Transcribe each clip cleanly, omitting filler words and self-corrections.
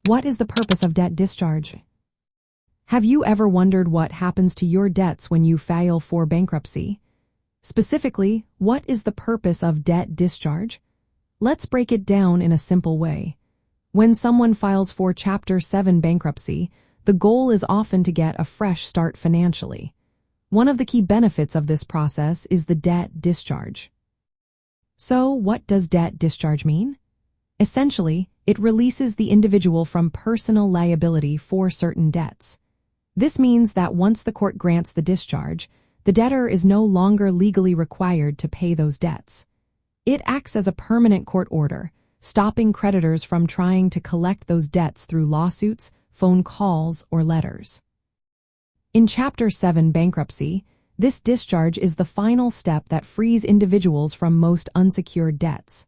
What is the purpose of debt discharge? Have you ever wondered what happens to your debts when you file for bankruptcy? Specifically, what is the purpose of debt discharge? Let's break it down in a simple way. When someone files for Chapter 7 bankruptcy, the goal is often to get a fresh start financially. One of the key benefits of this process is the debt discharge. So, what does debt discharge mean? Essentially, it releases the individual from personal liability for certain debts. This means that once the court grants the discharge, the debtor is no longer legally required to pay those debts. It acts as a permanent court order, stopping creditors from trying to collect those debts through lawsuits, phone calls, or letters. In Chapter 7 bankruptcy, this discharge is the final step that frees individuals from most unsecured debts.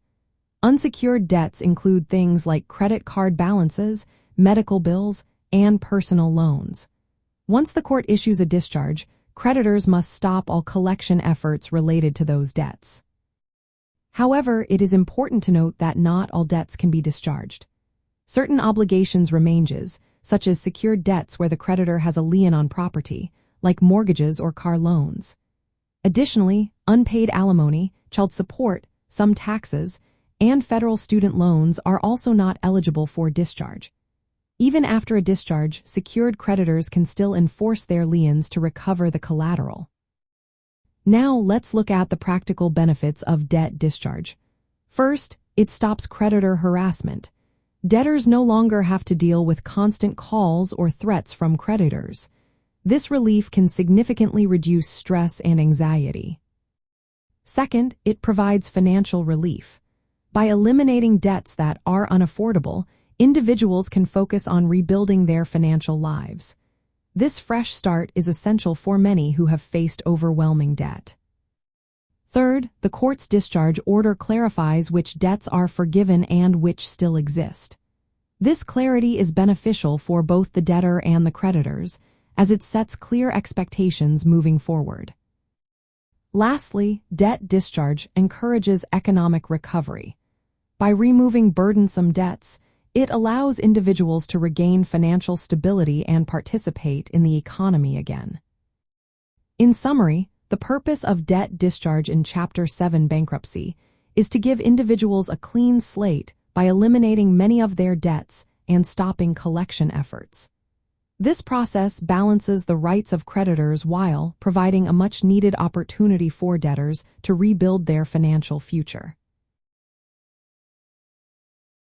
Unsecured debts include things like credit card balances, medical bills, and personal loans. Once the court issues a discharge, creditors must stop all collection efforts related to those debts. However, it is important to note that not all debts can be discharged. Certain obligations remain, such as secured debts where the creditor has a lien on property, like mortgages or car loans. Additionally, unpaid alimony, child support, some taxes, and federal student loans are also not eligible for discharge. Even after a discharge, secured creditors can still enforce their liens to recover the collateral. Now let's look at the practical benefits of debt discharge. First, it stops creditor harassment. Debtors no longer have to deal with constant calls or threats from creditors. This relief can significantly reduce stress and anxiety. Second, it provides financial relief. By eliminating debts that are unaffordable, individuals can focus on rebuilding their financial lives. This fresh start is essential for many who have faced overwhelming debt. Third, the court's discharge order clarifies which debts are forgiven and which still exist. This clarity is beneficial for both the debtor and the creditors, as it sets clear expectations moving forward. Lastly, debt discharge encourages economic recovery. By removing burdensome debts, it allows individuals to regain financial stability and participate in the economy again. In summary, the purpose of debt discharge in Chapter 7 bankruptcy is to give individuals a clean slate by eliminating many of their debts and stopping collection efforts. This process balances the rights of creditors while providing a much-needed opportunity for debtors to rebuild their financial future.